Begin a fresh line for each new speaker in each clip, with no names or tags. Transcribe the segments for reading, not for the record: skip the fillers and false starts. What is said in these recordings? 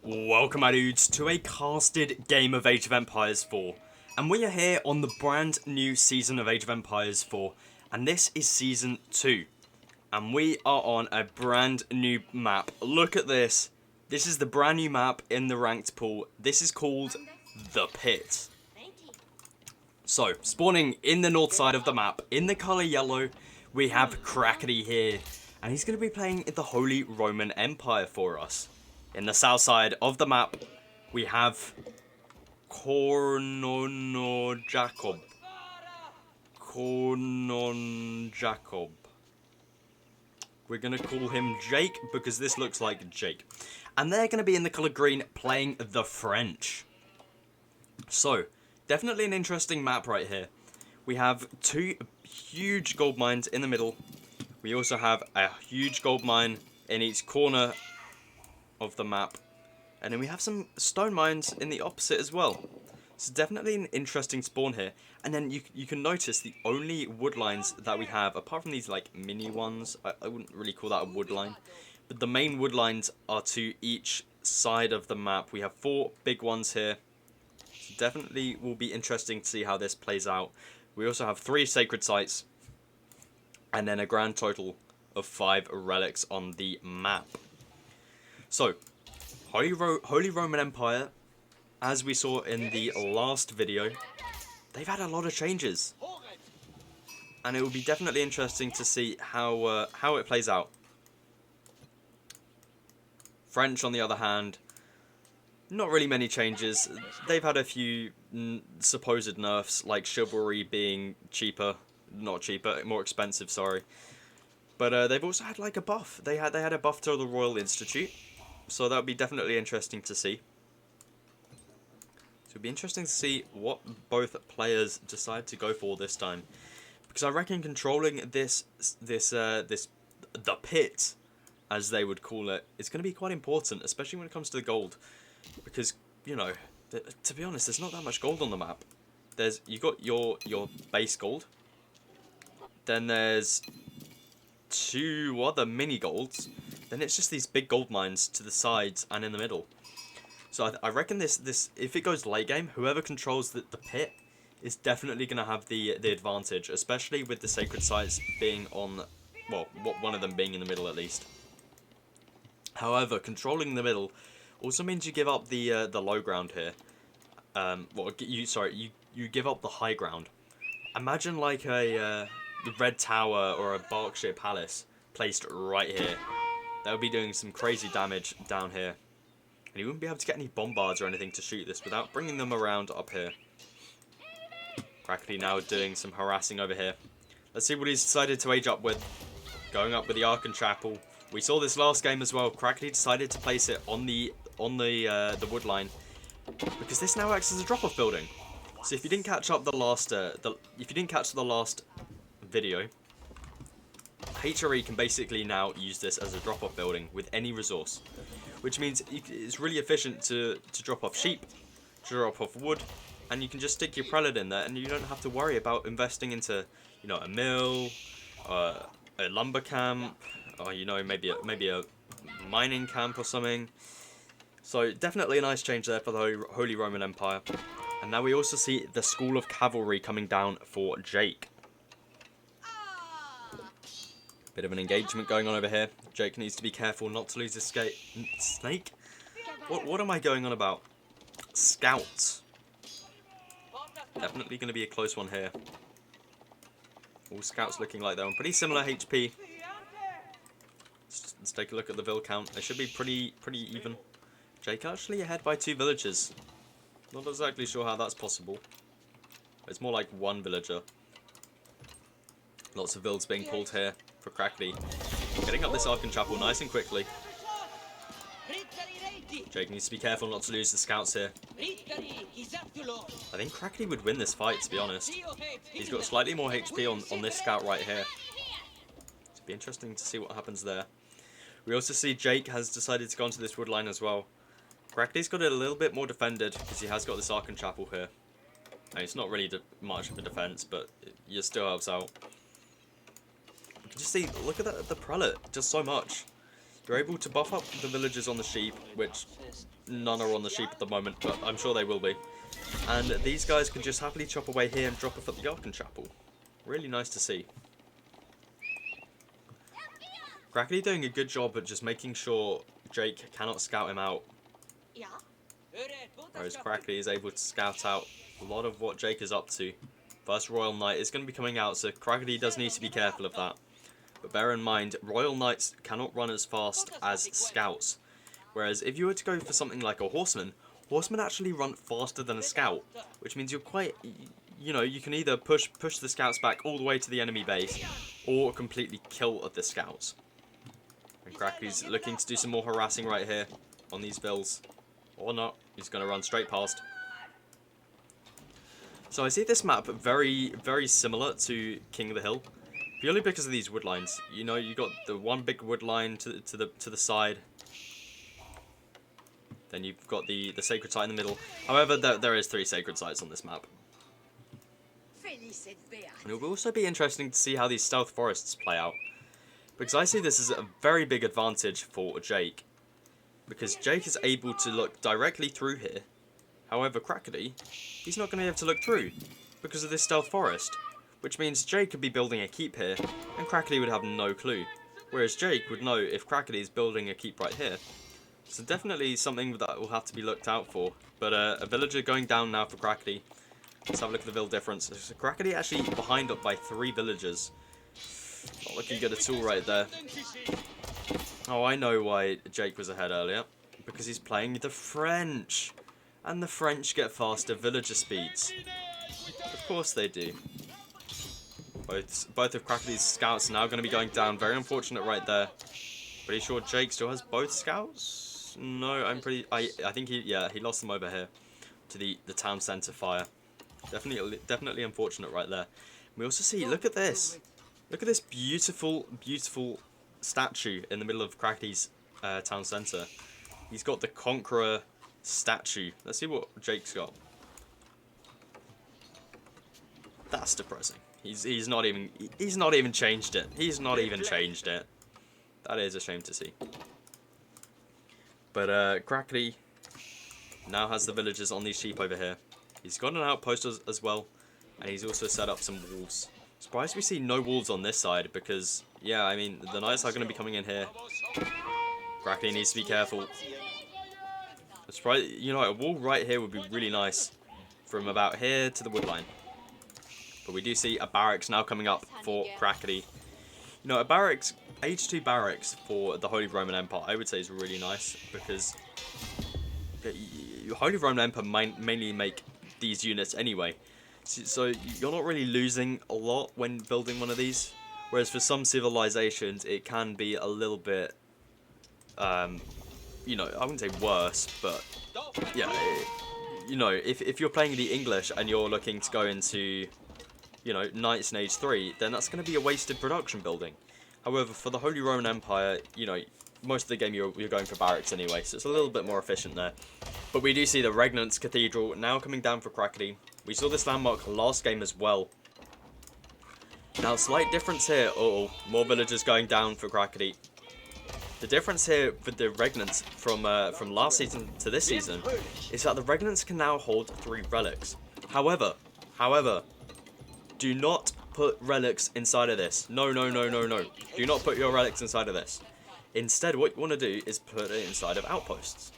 Welcome, my dudes, to a casted game of Age of Empires 4. And we are here on the brand new season of Age of Empires 4. And this is season 2. And we are on a brand new map. Look at this. This is the brand new map in the ranked pool. This is called The Pit. So, spawning in the north side of the map, in the colour yellow, we have Crackety here. And he's going to be playing the Holy Roman Empire for us. In the south side of the map, we have Cornon Jacob. We're going to call him Jake because this looks like Jake. And they're going to be in the colour green playing the French. So, definitely an interesting map right here. We have two huge gold mines in the middle. We also have a huge gold mine in each corner of the map, and then we have some stone mines in the opposite as well. So definitely an interesting spawn here. And then you can notice the only wood lines that we have, apart from these like mini ones, I wouldn't really call that a wood line, but the main wood lines are to each side of the map. We have 4 big ones here, so definitely will be interesting to see how this plays out. We also have 3 sacred sites, and then a grand total of 5 relics on the map. So, Holy Roman Empire, as we saw in the last video, they've had a lot of changes. And it will be definitely interesting to see how it plays out. French, on the other hand, not really many changes. They've had a few supposed nerfs, like chivalry being cheaper. Not cheaper, more expensive, sorry. But they've also had like a buff. They had a buff to the Royal Institute. So that would be definitely interesting to see. So it'd be interesting to see what both players decide to go for this time, because I reckon controlling the pit, as they would call it, is going to be quite important, especially when it comes to the gold, because you know, to be honest, there's not that much gold on the map. You got your base gold, then there's 2 other mini golds. Then it's just these big gold mines to the sides and in the middle. So I reckon this if it goes late game, whoever controls the pit is definitely going to have the advantage, especially with the sacred sites being on, well, one of them being in the middle at least. However, controlling the middle also means you give up the low ground here. You give up the high ground. Imagine like a Red Tower or a Berkshire Palace placed right here. That would be doing some crazy damage down here. And you wouldn't be able to get any bombards or anything to shoot this without bringing them around up here. Crackety now doing some harassing over here. Let's see what he's decided to age up with. Going up with the Ark and Chapel. We saw this last game as well. Crackety decided to place it on the wood line, because this now acts as a drop-off building. So if you didn't catch up the last video, HRE can basically now use this as a drop-off building with any resource, which means it's really efficient to drop off sheep, to drop off wood, and you can just stick your prelate in there, and you don't have to worry about investing into, you know, a mill, a lumber camp, or you know, maybe a mining camp or something. So definitely a nice change there for the Holy Roman Empire. And now we also see the School of Cavalry coming down for Jake. Bit of an engagement going on over here. Jake needs to be careful not to lose his snake. What am I going on about? Scouts. Definitely going to be a close one here. All scouts looking like they're on pretty similar HP. Let's take a look at the vill count. They should be pretty even. Jake actually ahead by 2 villagers. Not exactly sure how that's possible. It's more like 1 villager. Lots of vills being pulled here for Crackety. Getting up this Ark and Chapel nice and quickly. Jake needs to be careful not to lose the scouts here. I think Crackety would win this fight, to be honest. He's got slightly more HP on this scout right here. It'll be interesting to see what happens there. We also see Jake has decided to go onto this wood line as well. Crackety's got it a little bit more defended because he has got this Ark and Chapel here. And it's not really much of a defense, but it still helps out. You can just see, look at the prelate, just so much. You're able to buff up the villagers on the sheep, which none are on the sheep at the moment, but I'm sure they will be. And these guys can just happily chop away here and drop off at the Archon Chapel. Really nice to see. Crackly doing a good job at just making sure Jake cannot scout him out. Whereas Crackly is able to scout out a lot of what Jake is up to. First Royal Knight is going to be coming out, so Crackly does need to be careful of that. But bear in mind, Royal Knights cannot run as fast as Scouts. Whereas if you were to go for something like a Horseman, Horsemen actually run faster than a Scout. Which means you're quite, you know, you can either push the Scouts back all the way to the enemy base, or completely kill the Scouts. And Crackly's looking to do some more harassing right here on these vills. Or not, he's going to run straight past. So I see this map very, very similar to King of the Hill. Purely because of these wood lines. You know, you got the one big wood line to the side. Then you've got the sacred site in the middle. However, there is 3 sacred sites on this map. And it will also be interesting to see how these stealth forests play out. Because I see this as a very big advantage for Jake. Because Jake is able to look directly through here. However, Crackly, he's not going to be able to look through because of this stealth forest. Which means Jake could be building a keep here, and Crackly would have no clue. Whereas Jake would know if Crackly is building a keep right here. So definitely something that will have to be looked out for. But a villager going down now for Crackly. Let's have a look at the vill difference. So Crackly actually behind up by 3 villagers. Not looking good at all right there. Oh, I know why Jake was ahead earlier. Because he's playing the French. And the French get faster villager speeds. Of course they do. Both of Crackly's scouts are now going to be going down. Very unfortunate right there. Pretty sure Jake still has both scouts? No, I think he lost them over here. To the town centre fire. Definitely unfortunate right there. We also see, look at this. Look at this beautiful, beautiful statue in the middle of Crackly's town centre. He's got the Conqueror statue. Let's see what Jake's got. That's depressing. He's not even changed it. He's not even changed it. That is a shame to see. But Crackly now has the villagers on these sheep over here. He's got an outpost as well, and he's also set up some walls. Surprised we see no walls on this side because, yeah, I mean, the knights are going to be coming in here. Crackly needs to be careful. You know, a wall right here would be really nice from about here to the wood line. But we do see a barracks now coming up for Crackly. You know, a barracks, Age 2 barracks for the Holy Roman Empire, I would say is really nice because the Holy Roman Empire mainly make these units anyway. So you're not really losing a lot when building one of these. Whereas for some civilizations, it can be a little bit, you know, I wouldn't say worse, but yeah, you know, if you're playing the English and you're looking to go into, you know, Knights in Age 3, then that's going to be a wasted production building. However, for the Holy Roman Empire, you know, most of the game you're going for barracks anyway, so it's a little bit more efficient there. But we do see the Regnance Cathedral now coming down for Crackly. We saw this landmark last game as well. Now, slight difference here. Uh-oh, more villagers going down for Crackly. The difference here with the Regnants from last season to this season is that the Regnants can now hold 3 relics. However, do not put relics inside of this. No. Do not put your relics inside of this. Instead, what you want to do is put it inside of outposts.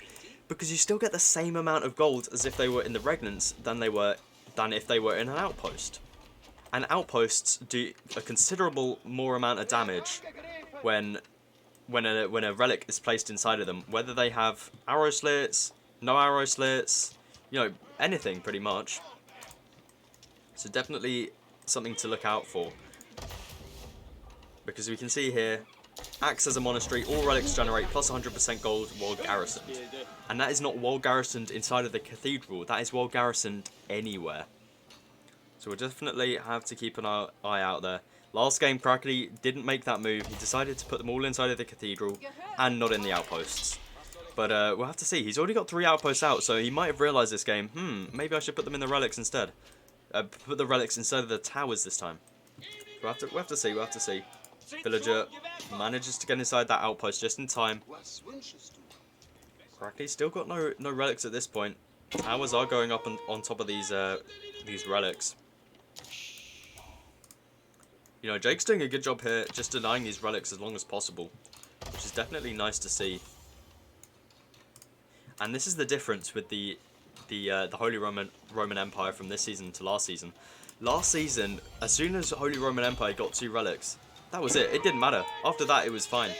Because you still get the same amount of gold as if they were in the Regnants than if they were in an outpost. And outposts do a considerable more amount of damage when a relic is placed inside of them. Whether they have arrow slits, no arrow slits, you know, anything pretty much. So definitely something to look out for. Because we can see here, acts as a monastery, all relics generate plus 100% gold while garrisoned. And that is not while garrisoned inside of the cathedral, that is while garrisoned anywhere. So we'll definitely have to keep an eye out there. Last game, Crackly didn't make that move. He decided to put them all inside of the cathedral and not in the outposts. But we'll have to see. He's already got 3 outposts out, so he might have realised this game, maybe I should put them in the relics instead. Put the relics instead of the towers this time. We'll have to see. Villager manages to get inside that outpost just in time. Crackley's still got no relics at this point. Towers are going up on top of these relics. You know, Jake's doing a good job here, just denying these relics as long as possible, which is definitely nice to see. And this is the difference with the Holy Roman Empire from this season to last season. Last season, as soon as Holy Roman Empire got 2 relics, that was it. It didn't matter. After that, it was fine.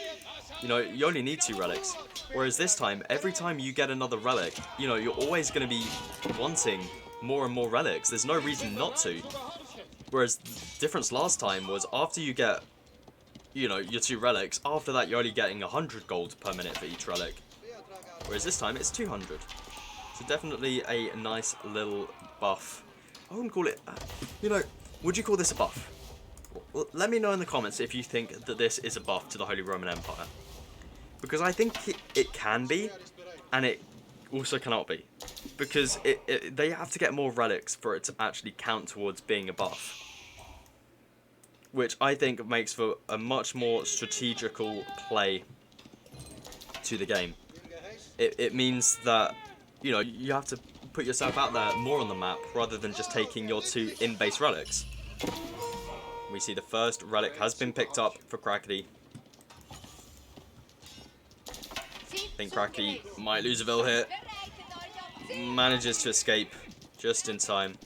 You know, you only need 2 relics. Whereas this time, every time you get another relic, you know, you're always going to be wanting more and more relics. There's no reason not to. Whereas the difference last time was after you get, you know, your 2 relics, after that you're only getting 100 gold per minute for each relic. Whereas this time it's 200. So definitely a nice little buff. I wouldn't call it, you know, would you call this a buff? Well, let me know in the comments if you think that this is a buff to the Holy Roman Empire. Because I think it can be, and it also cannot be. Because they have to get more relics for it to actually count towards being a buff. Which I think makes for a much more strategical play to the game. It means that, you know, you have to put yourself out there more on the map rather than just taking your 2 in-base relics. We see the first relic has been picked up for Crackety. I think Crackety might lose a Vil here. Manages to escape just in time.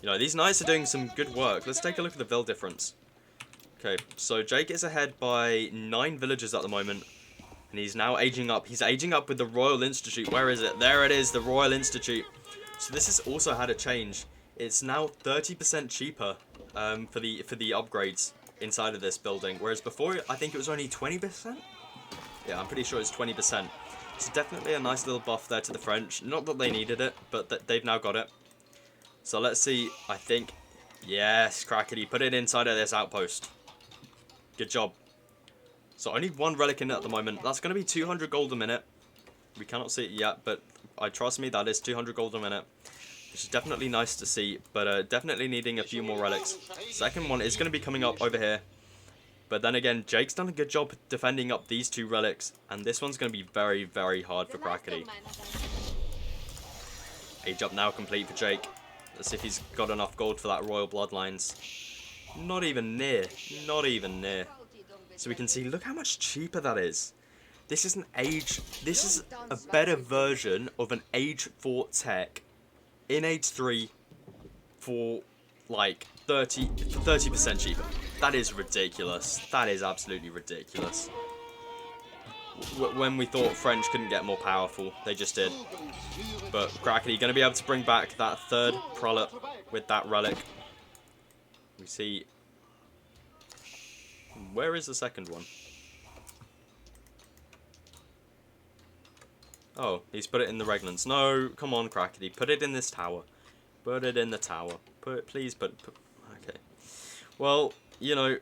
You know, these knights are doing some good work. Let's take a look at the Vil difference. Okay, so Jake is ahead by 9 villagers at the moment. And he's now aging up. He's aging up with the Royal Institute. Where is it? There it is, the Royal Institute. So this has also had a change. It's now 30% cheaper for the upgrades inside of this building. Whereas before, I think it was only 20%? Yeah, I'm pretty sure it's 20%. So definitely a nice little buff there to the French. Not that they needed it, but that they've now got it. So let's see, I think... Yes, Crackety, put it inside of this outpost. Good job. So only 1 relic in it at the moment. That's going to be 200 gold a minute. We cannot see it yet, but trust me, that is 200 gold a minute. Which is definitely nice to see, but definitely needing a few more relics. Second one is going to be coming up over here. But then again, Jake's done a good job defending up these 2 relics, and this one's going to be very, very hard for Crackety. Age up now complete for Jake. Let's see if he's got enough gold for that Royal Bloodlines. Not even near. Not even near. So we can see, look how much cheaper that is. This is this is a better version of an Age 4 tech in Age 3 for like 30% cheaper. That is ridiculous. That is absolutely ridiculous. When we thought French couldn't get more powerful, they just did. But Crackety going to be able to bring back that 3rd prelate with that relic. We see... Where is the 2nd one? Oh, he's put it in the Reglands. No, come on, Crackety. Put it in this tower. Put it in the tower. Please put... Okay. Well, you know,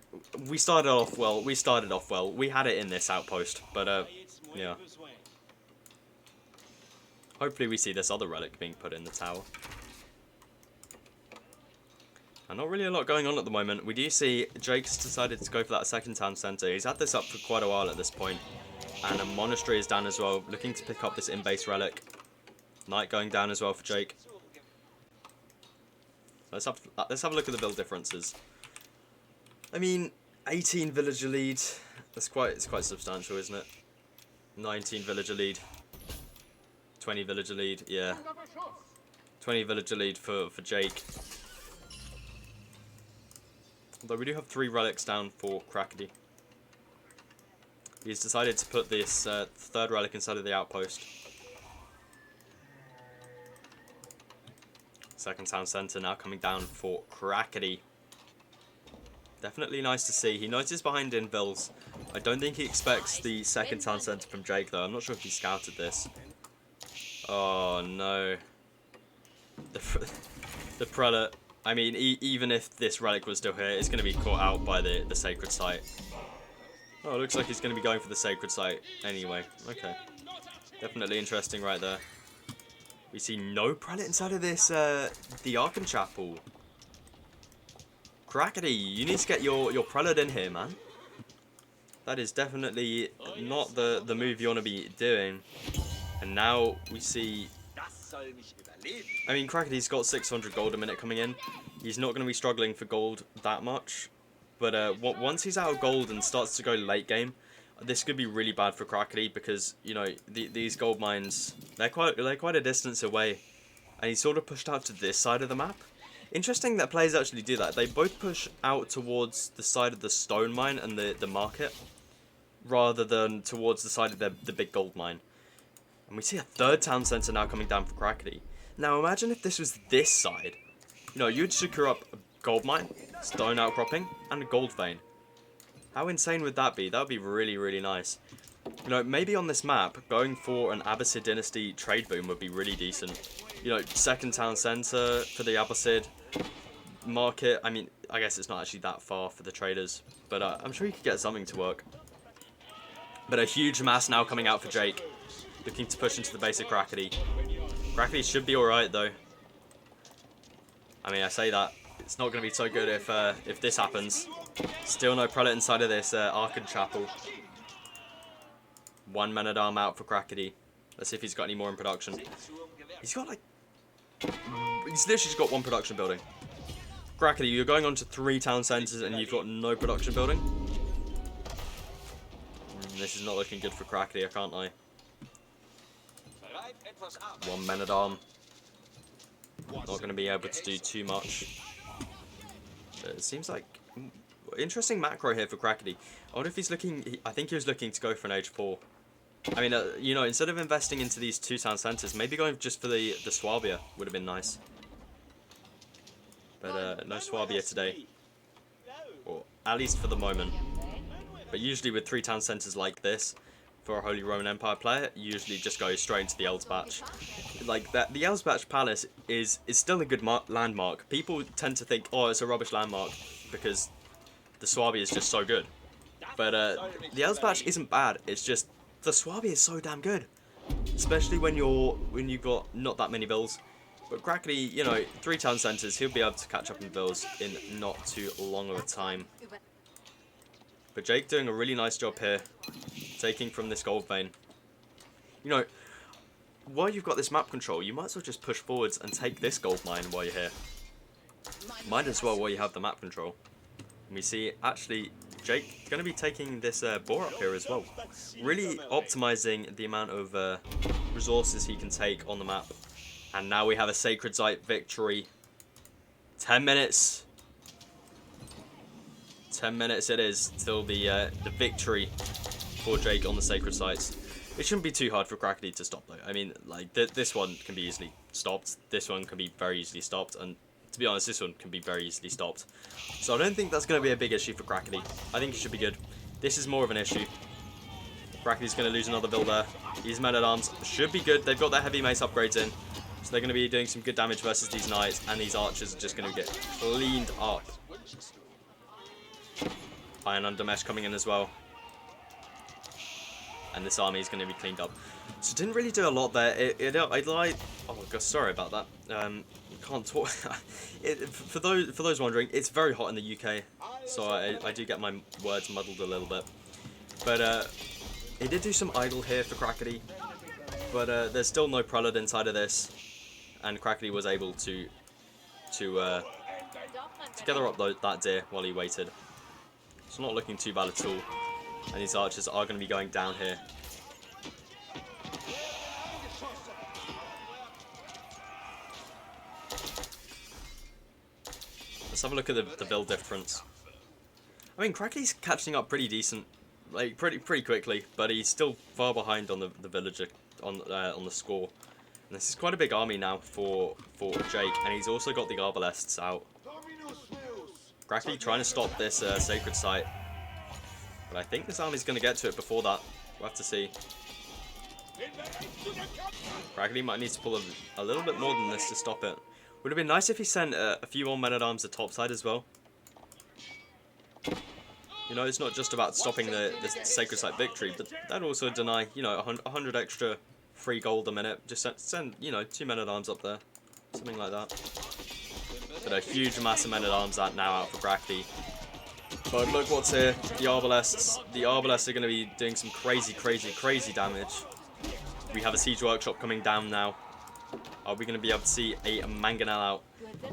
we started off well. We had it in this outpost, but, yeah. Hopefully we see this other relic being put in the tower. And not really a lot going on at the moment. We do see Jake's decided to go for that 2nd town centre. He's had this up for quite a while at this point. And a monastery is down as well, looking to pick up this in-base relic. Knight going down as well for Jake. Let's have a look at the build differences. I mean, 18 villager lead. It's quite substantial, isn't it? 19 villager lead. 20 villager lead, yeah. 20 villager lead for Jake. Although we do have 3 relics down for Crackety. He's decided to put this 3rd relic inside of the outpost. 2nd town centre now coming down for Crackety. Definitely nice to see. He noticed behind in Vils. I don't think he expects the 2nd town centre from Jake though. I'm not sure if he scouted this. Oh no. The prelate. I mean, even if this relic was still here, it's going to be caught out by the sacred site. Oh, it looks like he's going to be going for the sacred site anyway. Okay. Definitely interesting right there. We see no prelate inside of this, the Arkham Chapel. Crackety, you need to get your prelate in here, man. That is definitely not the move you want to be doing. And now we see... I mean, Crackety's got 600 gold a minute coming in. He's not going to be struggling for gold that much. But once he's out of gold and starts to go late game, this could be really bad for Crackety because, you know, these gold mines, they're quite a distance away. And he's sort of pushed out to this side of the map. Interesting that players actually do that. They both push out towards the side of the stone mine and the market, rather than towards the side of the big gold mine. And we see a third town centre now coming down for Crackety. Now imagine if this was this side. You know, you'd secure up a gold mine, stone outcropping, and a gold vein. How insane would that be? That would be really, really nice. You know, maybe on this map, going for an Abbasid Dynasty trade boom would be really decent. You know, second town centre for the Abbasid market. I mean, I guess it's not actually that far for the traders, but I'm sure you could get something to work. But a huge mass now coming out for Jake, looking to push into the base of Crackety. Crackety should be alright though. I mean, I say that, it's not going to be so good if this happens. Still no prelate inside of this Arcade Chapel. One men-at-arm out for Crackety. Let's see if he's got any more in production. He's got like... He's literally just got one production building. Crackety, you're going on to 3 town centres and you've got no production building? This is not looking good for Crackety, I can't lie. One men-at-arm. Not going to be able to do too much. But it seems like... Interesting macro here for Crackety. I wonder if he's looking... I think he was looking to go for an Aoe4. I mean, you know, instead of investing into these 2 town centres, maybe going just for the Swabia would have been nice. But no Swabia today. Or at least for the moment. But usually with 3 town centres like this, for a Holy Roman Empire player, you usually just go straight into the Elsbach. Like, that, the Elsbach Palace is still a good landmark. People tend to think, oh, it's a rubbish landmark, because the Swabia is just so good. But the Elsbach isn't bad, it's just, the Swabia is so damn good. Especially when you've got not that many bills. But Crackety, you know, 3 town centres, he'll be able to catch up in bills in not too long of a time. But Jake doing a really nice job here, taking from this gold vein. You know, while you've got this map control, you might as well just push forwards and take this gold mine while you're here. Might as well while you have the map control. And we see, actually, Jake going to be taking this boar up here as well. Really optimizing the amount of resources he can take on the map. And now we have a Sacred Site victory. 10 minutes. 10 minutes it is till the victory for Jake on the Sacred Sites. It shouldn't be too hard for Crackety to stop though. I mean, like, this one can be easily stopped. This one can be very easily stopped. And to be honest, this one can be very easily stopped. So I don't think that's going to be a big issue for Crackety. I think it should be good. This is more of an issue. Crackety's going to lose another build there. These men-at-arms should be good. They've got their heavy mace upgrades in. So they're going to be doing some good damage versus these knights. And these archers are just going to get cleaned up. Iron Undermesh coming in as well. And this army is going to be cleaned up. So didn't really do a lot there. I'd like... Oh my god, sorry about that. Can't talk. For those wondering, it's very hot in the UK. So I do get my words muddled a little bit. But he did do some idle here for Crackety. But there's still no prelate inside of this. And Crackety was able to gather up that deer while he waited. It's not looking too bad at all. And these archers are going to be going down here. Let's have a look at the build difference. I mean, Crackety's catching up pretty decent, like pretty quickly, but he's still far behind on the villager on the score. And this is quite a big army now for Jake, and he's also got the Arbalests out. Crackety trying to stop this Sacred Site. But I think this army's going to get to it before that. We'll have to see. Crackety might need to pull a little bit more than this to stop it. Would have been nice if he sent a few more men-at-arms to topside as well. You know, it's not just about stopping the Sacred Site victory, but that'd also deny, you know, 100 extra free gold a minute. Just send you know, 2 men-at-arms up there. Something like that. But a huge mass of men-at-arms now out for Crackety. But look what's here. The Arbalests. The Arbalests are going to be doing some crazy, crazy, crazy damage. We have a Siege Workshop coming down now. Are we going to be able to see a Mangonel out?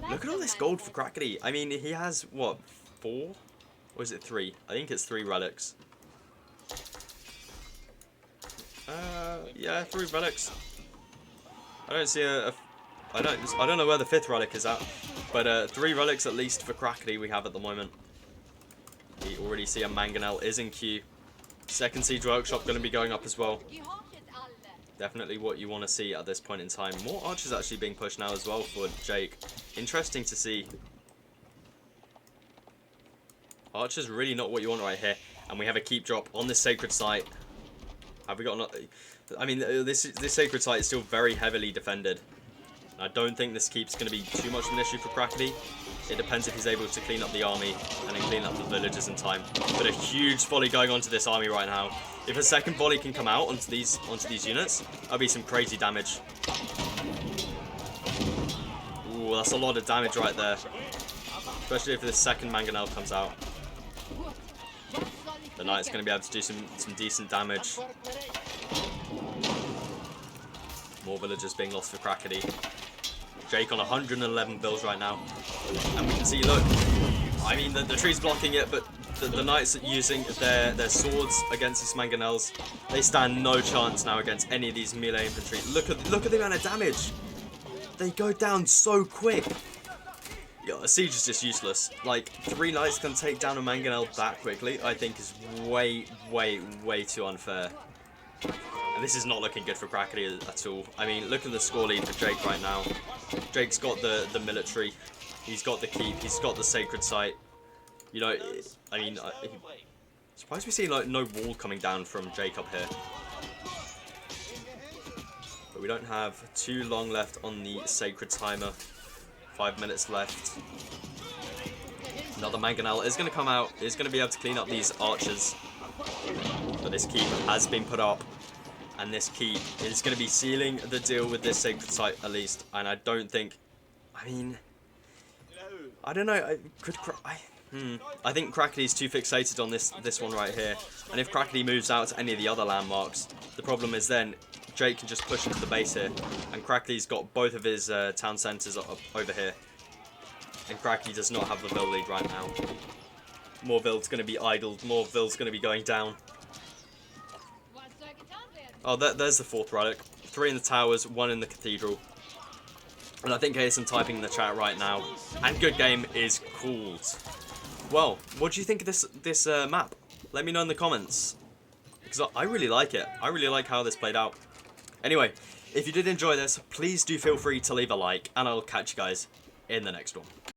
Look at all this gold for Crackety. I mean, he has, what, 4? Or is it 3? I think it's 3 relics. Yeah, 3 relics. I don't see I don't know where the 5th relic is at. But 3 relics at least for Crackety we have at the moment. We already see a Mangonel is in queue. Second Siege Workshop going to be going up as well. Definitely what you want to see at this point in time. More archers actually being pushed now as well for Jake. Interesting to see. Archer's really not what you want right here. And we have a keep drop on this sacred site. Have we got another? I mean, this sacred site is still very heavily defended. I don't think this keep's going to be too much of an issue for Crackety. It depends if he's able to clean up the army and then clean up the villagers in time. But a huge volley going onto this army right now. If a second volley can come out onto these units, that'll be some crazy damage. Ooh, that's a lot of damage right there. Especially if this second Mangonel comes out. The Knight's going to be able to do some decent damage. More villagers being lost for Crackety. Jake on 111 bills right now. And we can see, look, I mean, the tree's blocking it, but the Knights using their swords against these Mangonels, they stand no chance now against any of these melee infantry. Look at the amount of damage. They go down so quick. Yeah, a siege is just useless. Like, 3 Knights can take down a Mangonel that quickly, I think is way, way, way too unfair. And this is not looking good for Crackety at all. I mean, look at the score lead for Jake right now. Jake's got the military. He's got the keep. He's got the sacred site. You know, I mean, surprised we see like no wall coming down from Jake up here. But we don't have too long left on the sacred timer. 5 minutes left. Another Mangonel is going to come out. Is going to be able to clean up these archers. But this keep has been put up. And this keep is going to be sealing the deal with this sacred site at least. And I don't think, I mean, I don't know. I think Crackety's too fixated on this one right here. And if Crackety moves out to any of the other landmarks, the problem is then Jake can just push into the base here. And Crackety's got both of his town centres up over here. And Crackety does not have the Vill lead right now. More Vill's going to be idled. More Vill's going to be going down. Oh, there's the 4th relic. 3 in the towers, 1 in the cathedral. And I think Haysom typing in the chat right now. And good game is called. Well, what do you think of this map? Let me know in the comments. Because I really like it. I really like how this played out. Anyway, if you did enjoy this, please do feel free to leave a like. And I'll catch you guys in the next one.